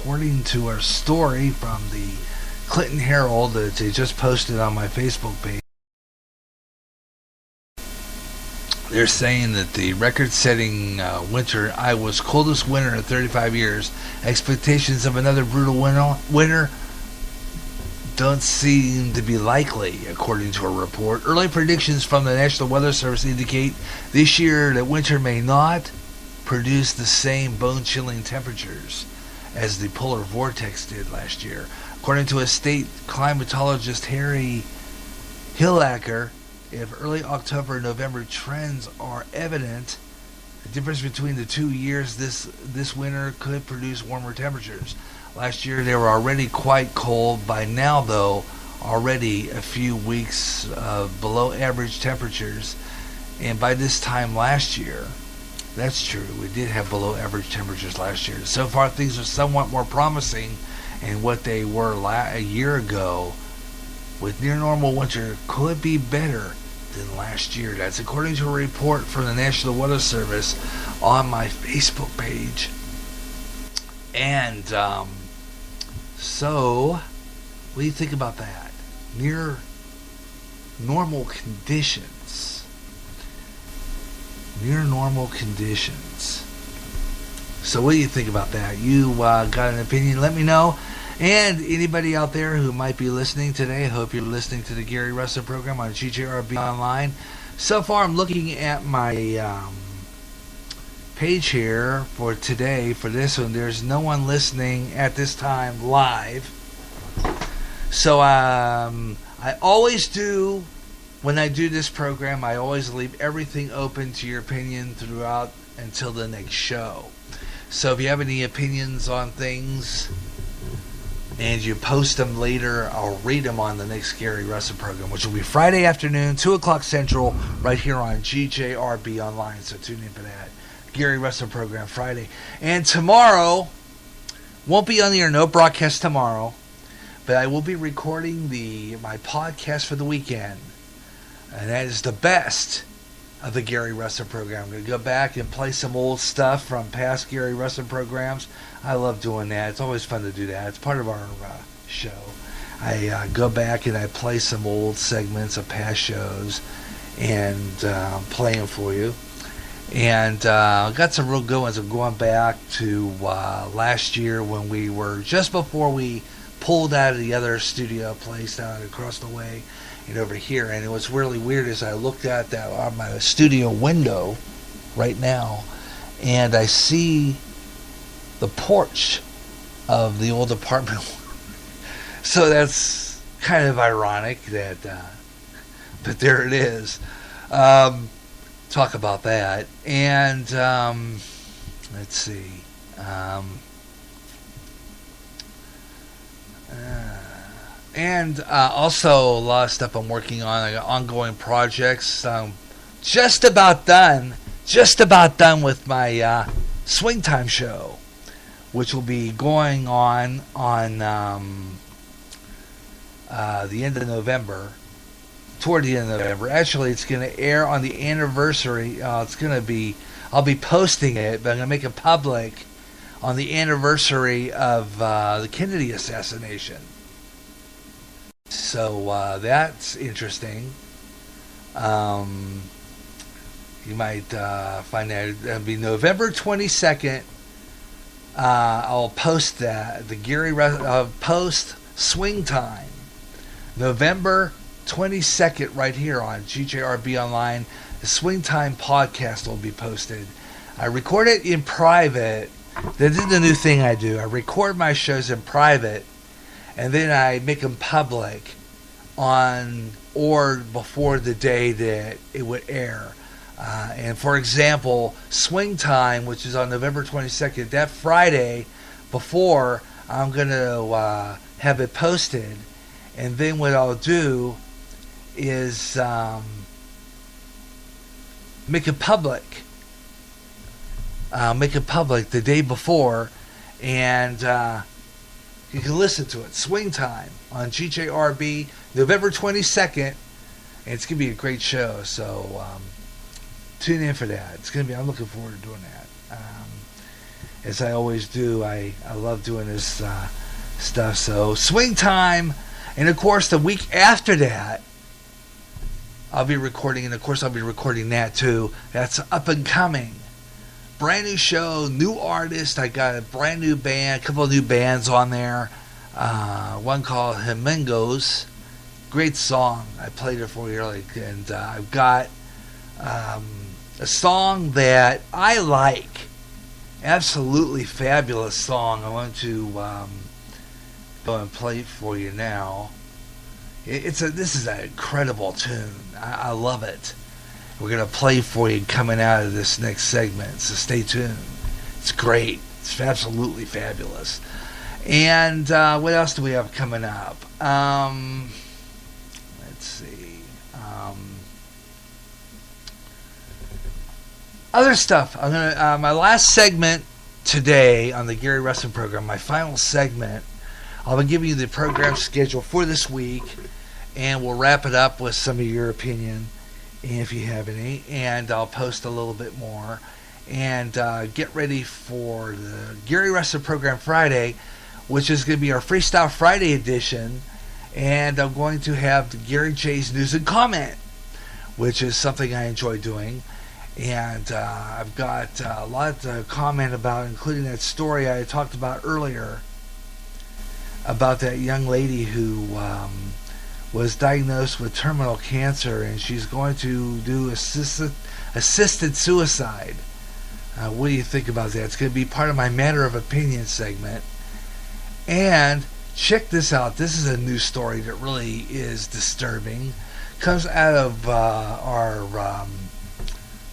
according to our story from the Clinton Herald that they just posted on my Facebook page, they're saying that the record-setting winter, Iowa's coldest winter in 35 years, expectations of another brutal winter don't seem to be likely, according to a report. Early predictions from the National Weather Service indicate this year that winter may not produce the same bone-chilling temperatures as the polar vortex did last year. According to a state climatologist, Harry Hillacker, if early October and November trends are evident, the difference between the 2 years this winter could produce warmer temperatures. Last year they were already quite cold. By now, though, already a few weeks of below average temperatures. And by this time last year, that's true, we did have below average temperatures last year. So far, things are somewhat more promising and what they were a year ago. With near normal winter could be better than last year. That's according to a report from the National Weather Service on my Facebook page. And so, what do you think about that? Near normal conditions. Near normal conditions. So what do you think about that? You got an opinion? Let me know. And anybody out there who might be listening today, I hope you're listening to the Gary Russen Program on GJRB Online. So far, I'm looking at my page here for today, for this one. There's no one listening at this time live. So I always do, when I do this program, I always leave everything open to your opinion throughout until the next show. So if you have any opinions on things and you post them later, I'll read them on the next Gary Russen Program, which will be Friday afternoon, 2 o'clock Central, right here on GJRB Online. So tune in for that. Gary Russen Program Friday. And tomorrow, won't be on the air, no broadcast tomorrow, but I will be recording my podcast for the weekend. And that is the best of the Gary Russen Program. I'm going to go back and play some old stuff from past Gary Russen programs. I love doing that. It's always fun to do that. It's part of our show. I go back and I play some old segments of past shows and play them for you. And got some real good ones. I'm going back to last year when we were, just before we pulled out of the other studio place down across the way and over here. And what's really weird is I looked at that on my studio window right now, and I see the porch of the old apartment. So that's kind of ironic that, but there it is. Talk about that. And let's see. And also a lot of stuff I'm working on. I got ongoing projects. Just about done with my Swing Time show, which will be going on the end of November. Toward the end of November. Actually, it's going to air on the anniversary. I'll be posting it, but I'm going to make it public on the anniversary of the Kennedy assassination. So that's interesting. You might find that it'll be November 22nd. I'll post that. The Gary post Swing Time. November 22nd, right here on GJRB Online. The Swing Time podcast will be posted. I record it in private. This is the new thing I do. I record my shows in private, and then I make them public on or before the day that it would air. And for example, Swing Time, which is on November 22nd, that Friday before, I'm going to have it posted. And then what I'll do is make it public. Make it public the day before, and you can listen to it. Swing Time on GJRB, November 22nd, and it's going to be a great show. So tune in for that. It's going to be. I'm looking forward to doing that. as I always do. I love doing this stuff. So swing time, and of course the week after that I'll be recording, and of course I'll be recording that too. That's up and coming. Brand new show, new artist. I got a brand new band, a couple of new bands on there. One called Hemingos. Great song. I played it for you earlier. And I've got a song that I like. Absolutely fabulous song. I want to go and play it for you now. This is an incredible tune. I love it. We're going to play for you coming out of this next segment, so stay tuned. It's great. It's absolutely fabulous. And what else do we have coming up? Let's see. Other stuff. I'm gonna my last segment today on the Gary Russen program. My final segment. I'll be giving you the program schedule for this week, and we'll wrap it up with some of your opinion, if you have any, and I'll post a little bit more. And get ready for the Gary Russen Program Friday, which is going to be our Freestyle Friday edition. And I'm going to have the Gary J's News and Comment, which is something I enjoy doing. And I've got a lot to comment about, including that story I talked about earlier about that young lady who was diagnosed with terminal cancer, and she's going to do assisted suicide. What do you think about that? It's going to be part of my Matter of Opinion segment. And check this out. This is a news story that really is disturbing. Comes out of our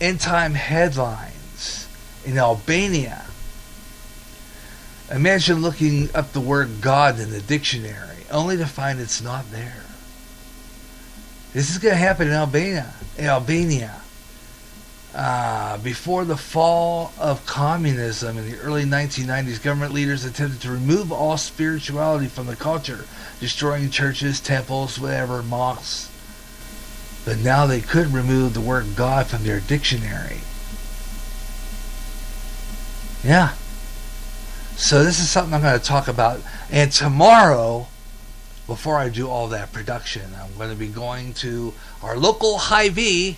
end time headlines in Albania. Imagine looking up the word God in the dictionary, only to find it's not there. This is going to happen in Albania. Before the fall of communism in the early 1990s, government leaders attempted to remove all spirituality from the culture, destroying churches, temples, whatever, mosques. But now they could remove the word God from their dictionary. Yeah. So this is something I'm going to talk about. And tomorrow, before I do all that production, I'm going to be going to our local Hy-Vee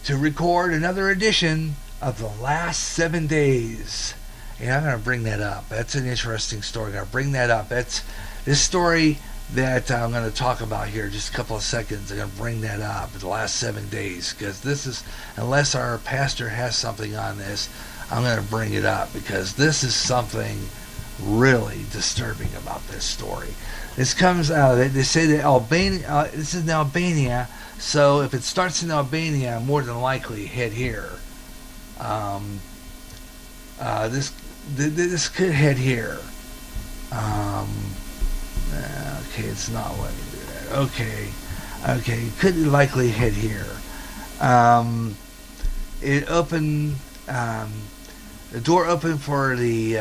to record another edition of The Last 7 Days. And I'm going to bring that up. That's an interesting story. I'm going to bring that up. That's this story that I'm going to talk about here in just a couple of seconds. I'm going to bring that up, The Last 7 Days, because this is, unless our pastor has something on this, I'm going to bring it up, because this is something really disturbing about this story. This comes out of, they say that Albania, this is in Albania, so if it starts in Albania, more than likely head here. This could head here. Okay, it's not letting me do that. Okay, could likely head here. It opened. The door opened for the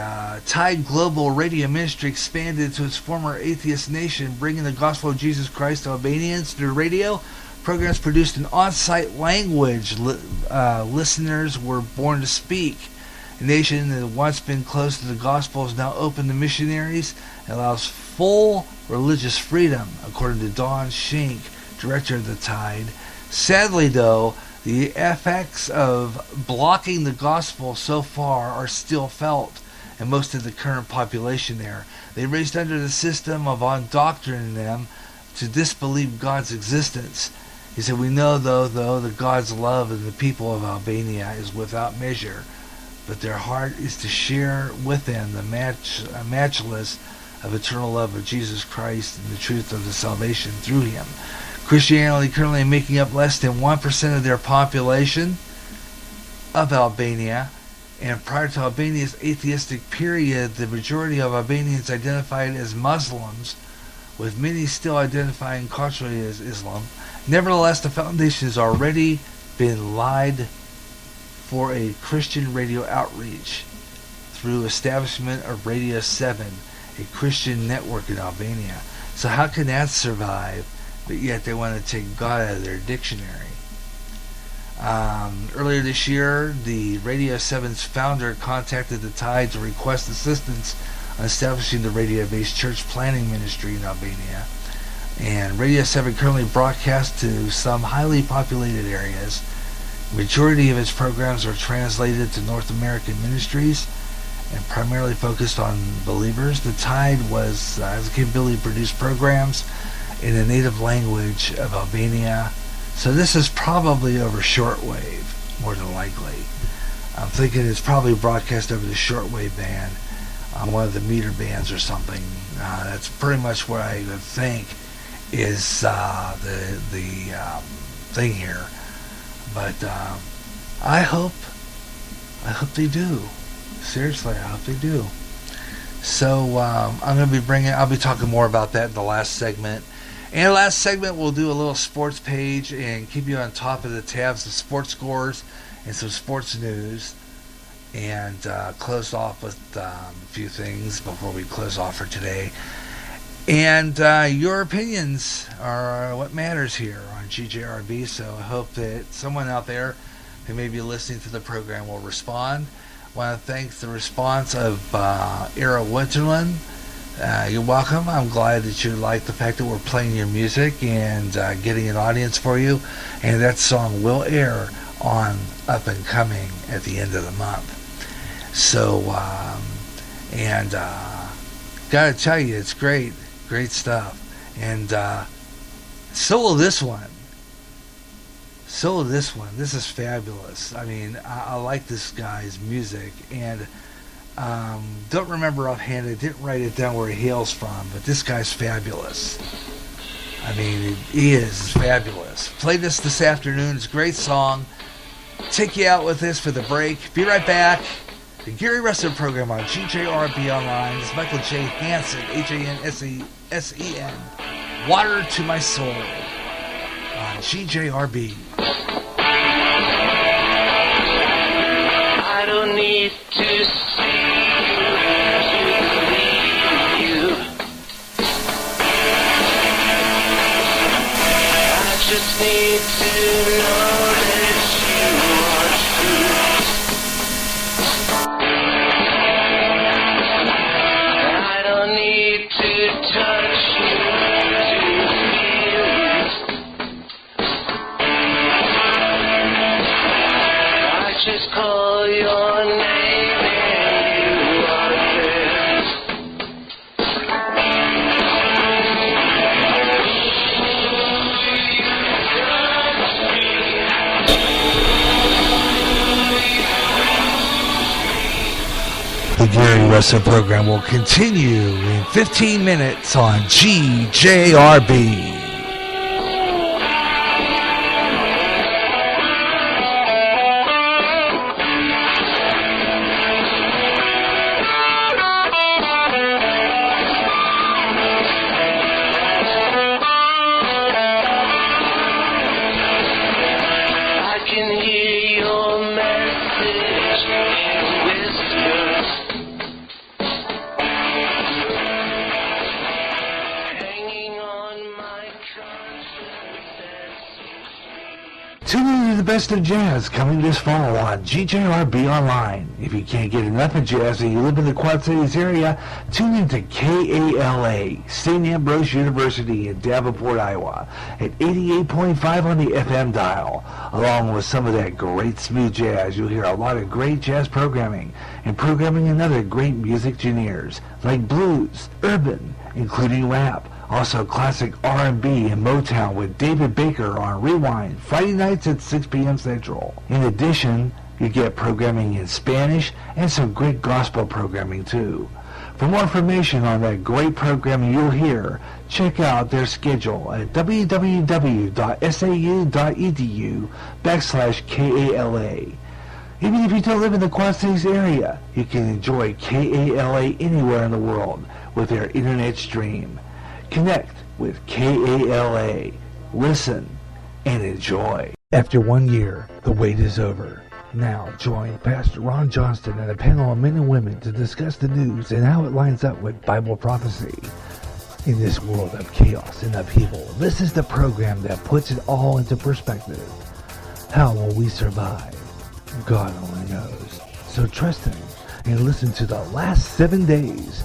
Tide Global Radio Ministry expanded to its former atheist nation, bringing the gospel of Jesus Christ to Albanians through radio. Programs produced in on-site language listeners were born to speak. A nation that had once been closed to the gospel is now open to missionaries and allows full religious freedom, according to Don Schenck, director of the Tide. Sadly, though, the effects of blocking the gospel so far are still felt in most of the current population there. They raised under the system of indoctrinating them to disbelieve God's existence. He said, we know, though, that God's love in the people of Albania is without measure, but their heart is to share with them the matchless of eternal love of Jesus Christ and the truth of the salvation through him. Christianity currently making up less than 1% of their population of Albania, and prior to Albania's atheistic period, the majority of Albanians identified as Muslims, with many still identifying culturally as Islam. Nevertheless, the foundation has already been laid for a Christian radio outreach through establishment of Radio 7, a Christian network in Albania. So how can that survive? But yet they want to take God out of their dictionary. Earlier this year, the Radio 7's founder contacted the Tide to request assistance on establishing the radio-based church planting ministry in Albania. And Radio 7 currently broadcasts to some highly populated areas. The majority of its programs are translated to North American ministries and primarily focused on believers. The Tide has the capability to produce programs in the native language of Albania. So this is probably over shortwave, more than likely. I'm thinking it's probably broadcast over the shortwave band on one of the meter bands or something. That's pretty much what I would think is the thing here. But I hope they do. Seriously, I hope they do. So I'll be talking more about that in the last segment. In the last segment, we'll do a little sports page and keep you on top of the tabs of sports scores and some sports news, and close off with a few things before we close off for today. And your opinions are what matters here on GJRB, so I hope that someone out there who may be listening to the program will respond. I want to thank the response of Era Winterland. You're welcome. I'm glad that you like the fact that we're playing your music and getting an audience for you. And that song will air on Up and Coming at the end of the month. So, gotta tell you, it's great. Great stuff. And so will this one. This is fabulous. I mean, I like this guy's music, and don't remember offhand, I didn't write it down where he hails from, but this guy's fabulous. I mean, he is fabulous. Played this afternoon. It's a great song. Take you out with this for the break. Be right back. The Gary Russen Program on GJRB Online. This is Michael J. Hansen, Hansen. Water to My Soul on GJRB. I don't need to see you to believe you. I just need to know that you are true. I don't need to touch you to feel it. I just call your name and you are there. The Gary Russen Program will continue in 15 minutes on GJRB. Best of jazz coming this fall on GJRB Online. If you can't get enough of jazz and you live in the Quad Cities area, tune in to KALA, St. Ambrose University in Davenport, Iowa, at 88.5 on the FM dial. Along with some of that great smooth jazz, you'll hear a lot of great jazz programming and programming in other great music genres like blues, urban, including rap. Also classic R&B and Motown with David Baker on Rewind, Friday nights at 6 p.m. Central. In addition, you get programming in Spanish and some great gospel programming too. For more information on that great programming you'll hear, check out their schedule at www.sau.edu/KALA. Even if you don't live in the Quad Cities area, you can enjoy KALA anywhere in the world with their internet stream. Connect with KALA. Listen and enjoy. After 1 year, the wait is over. Now join Pastor Ron Johnston and a panel of men and women to discuss the news and how it lines up with Bible prophecy. In this world of chaos and upheaval, this is the program that puts it all into perspective. How will we survive? God only knows. So trust Him and listen to the last 7 days